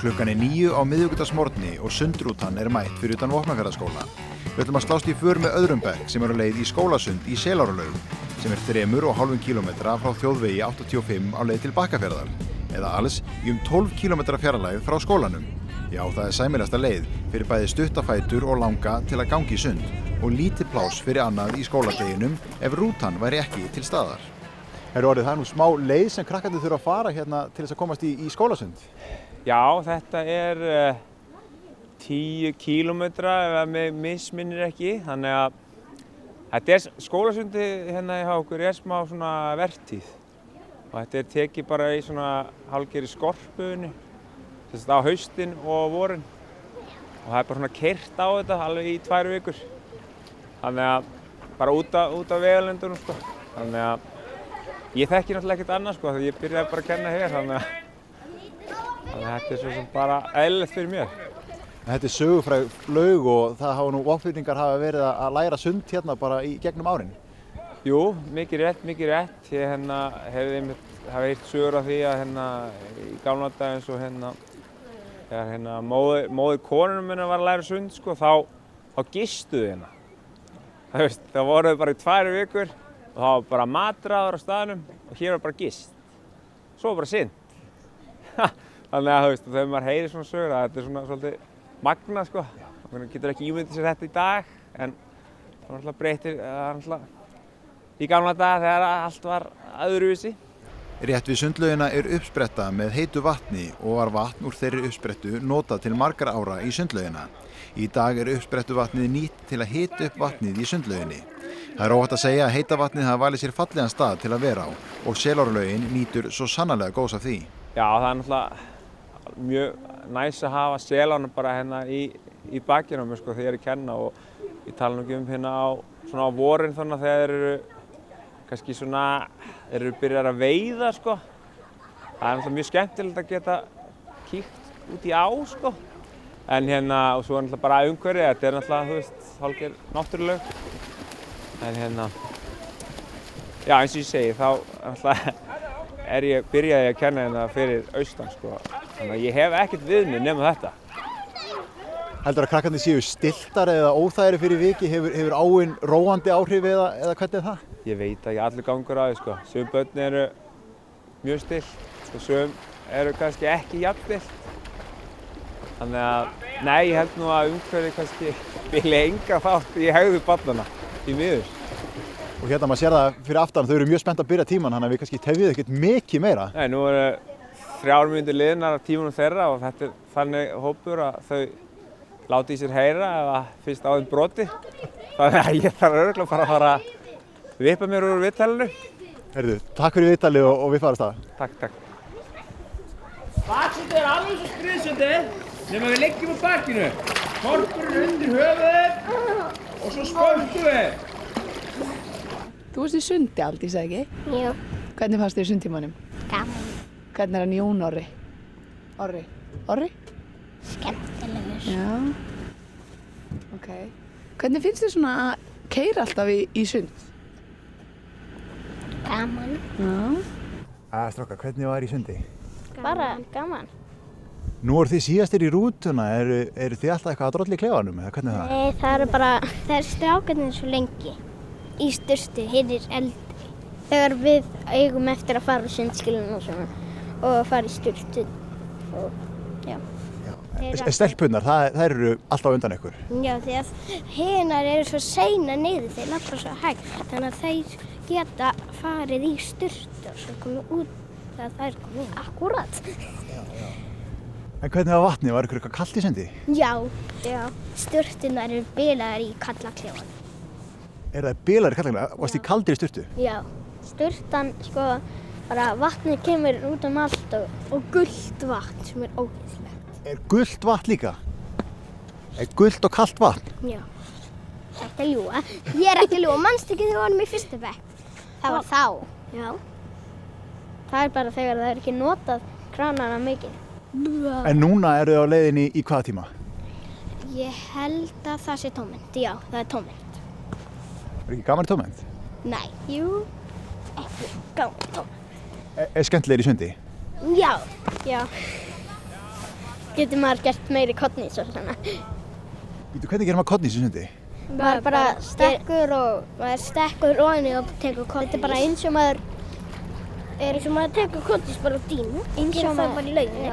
Klukkan 9 á miðvikudagsmorgni og sundrútan mætt fyrir utan Vopnafjarðarskóla. Við ætlum að slást í för með öðrum bekk sem á leið í skólasund í Seláralaug, sem 3,5 kílómetra frá þjóðvegi 85 á leið til Bakkafjarðar, eða alls í 12 kílómetra fjarlægð frá skólanum. Já, það sæmilegasta leið fyrir bæði stuttafætur og langa til að ganga í sund og lítið pláss fyrir annað í skóladeginum ef rútan væri ekki til staðar. Það nú smá leið sem krakkarnir þurfa að fara hérna til þess að komast í skólasund. Já, þetta 10 kílómetra ef mig misminnir ekki, þannig að þetta skólasundi hérna hjá okkur smá svona vertíð og þetta tekið bara í svona hálfgerði skorpunni, þess að á haustin og vorin og það bara svona keyrt á þetta alveg í 2 vikur, þannig að bara út af vegalendunum sko, þannig að ég þekki náttúrulega ekkert annað sko, þegar ég byrjaði bara að kenna hér, þannig að þetta svo sem bara eðlilegt fyrir mér. Þetta sögufræg laug og það hafa nú Vopnfirðingar hafa verið að læra sund hérna bara í gegnum árin. Jú, mikið rétt. Ég hafi heyrt sögur af því að í gamla daga eins og þegar móðir konunum minna var að læra sund sko, þá gistuðu hérna. Það voru bara í 2 vikur og það var bara matraður á staðnum og hér var bara gist. Svo var bara synd. Þannig að þegar maður heyrir svona sögur að þetta svona svolítið magnað sko. Man getur ekki ímyndið sér þetta í dag, en það náttúrulega breytir í gamla daga þegar allt var öðruvísi. Rétt við sundlaugina uppspretta með heitu vatni og var vatn úr þeirri uppsprettu notað til margra ára í sundlaugina. Í dag uppsprettuvatnið nýtt til að hita upp vatnið í sundlauginni. Það óhætt að segja að heita vatnið hafi valið sér fallegan stað til að vera á og Seláralaugin nýtur svo sannarlega góðs af því. Já, það náttúrulega mjög næs að hafa Selárna bara í bakinu á mér sko, þegar ég að kenna og ég tala nú ekki á vorin þannig að þegar þeir eru kannski svona, þeir eru byrjar að veiða sko. Það náttúrulega mjög skemmtilegt að geta kíkt út í á sko. En og svo náttúrulega bara umhverfið, þetta náttúrulega, hálfgerð náttúruleg. En já, eins og ég segi, þá náttúrulega byrjaði ég að kenna hérna fyrir austan sko. Þannig að ég hef ekkert við mig nema þetta. Heldur að krakkarnir séu stiltar eða óþægari fyrir viki? Hefur áin róandi áhrif eða hvernig það? Ég veit ekki, allur gangur á því sko. Sum börn eru mjög stillt og sum eru kannski ekki jafn stillt. Þannig að, nei, ég held nú að umhverfið kannski spili enga þátt í hegðun barnanna, því miður. Og hérna maður sér það fyrir aftan, þau eru mjög spennt að byrja tímann, þannig að við kannski tefjum ekkert mikið meira. Nei, nú eru 3 mínútur liðnar af tímanum þeirra og þetta þannig hópur að þau láti í sér heyra eða fyrst á þeim broti. Þannig að ég þarf örugglega bara að fara að vippa mér úr viðtalinu. Heyrðu, takk fyrir viðtalið og við farum af stað. Takk. Baksundi alveg svo skriðsundi, nema við leggjum á bakinu. Korpurinn undir höfuðið og svo spönkum við. Þú varst í sundi Aldís, eða ekki? Jú. Hvernig fannst þér sundtímanum? Gaman. Hvernig hann Jón Orri? Orri? Skemmtilegur. Já. Ok. Hvernig finnst þér svona að keyra alltaf í sund? Gaman. Já. Strákar, hvernig var í sundi? Bara gaman. Nú eru þið síðastir í rútuna, eru þið alltaf eitthvað að drolla í klefanum eða hvernig er það? Nei, það er strákarnir svo lengi í sturtu, hinir eldri. Þegar við eigum eftir að fara á sundskýluna og svona og fara í sturtu og já. Stelpunnar, þær eru alltaf undan ykkur? Já, því að hinar eru svo seina niður, þeir labba svo hægt, þannig að þeir geta farið í sturtu og svo komið út þegar þær komið út. Akkúrat. En hvernig var vatnið? Var ykkur eitthvað kalt í sundi? Já. Sturtunar eru bilaðar í kalla klefanum. Það bilaðar í kalla klefanum? Varst þið kaldir í sturtu? Já. Sturtan, sko, bara vatnið kemur út allt og gult vatn sem er ógeðslegt. Gult vatn líka? Gult og kalt vatn? Já. Ekki að ljúga. Ég ekki að ljúga. Manstu ekki þegar við varum í fyrsta bekk? Það var þá. Já. Það bara þegar það ekki notað kranana mikið. En núna eru þið á leiðinni í hvaða tíma? Ég held að það sé tómmynd. Já, það er tómmynd. Ekki gaman tómmynd? Nei. Jú. Ekki gaman tómmynd. Skemmtilegir í sundi? Já. getur maður gert meiri kornís og svona. Býtu, hvernig gerir maður kornís í sundi? Maður bara stekkur og maður stekkur ofan og tekur kornís. Þetta er bara eins og maður tekur kornís bara á dínu. Eins og maður bara í lauginni.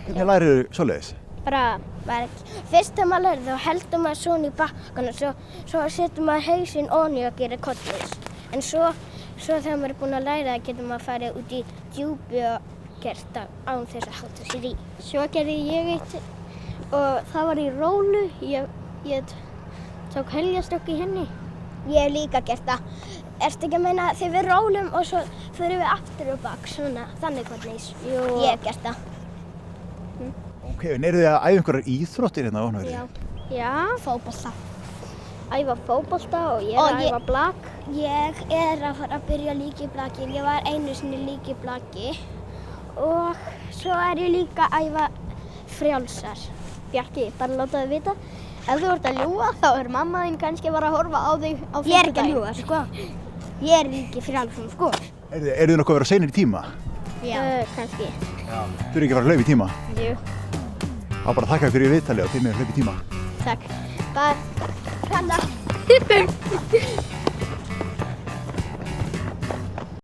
Hvernig lærir þú svoleiðis? Fyrst þegar maður lærir þá heldur maður svona í bakkan og svo setur maður hausinn ofan og gerir kornís. En svo þegar maður er búinn að læra það getur maður farið út í djúpi og gert það án þess að halda sér í. Svo gerði ég eitt og það var í rólu. Ég tók heljarstokk í henni. Ég hef líka gert það. Ertu ekki að meina þegar við rólum og svo förum við aftur og bak, svona, þannig kornís? Jú. Ég hef gert það. Ok, en eru þið að æfa einhverjar íþróttir hérna á Vopnafirði? Já, fótbolta. Æfa fótbolta og ég er að æfa blak. Ég er að fara að byrja líka í blaki. Ég var einu sinni líka í blaki. Og svo er ég líka að æfa frjálsar. Bjarki, bara láta þið vita. Ef þú ert að ljúga, þá er mamma þín kannski bara að horfa á þig á fimmtudaginn. Ég er ekki að ljúga, sko. Ég er líka í frjálsum, sko. Eru þið nokkuð að vera seinir í tíma? Já. Kannski. Þú eru ekki að fara að hlaupa í tíma? Jú. Þá bara þakka þér fyrir viðtalið og þið með að hlaupa í tíma. Takk. Bara, kanna.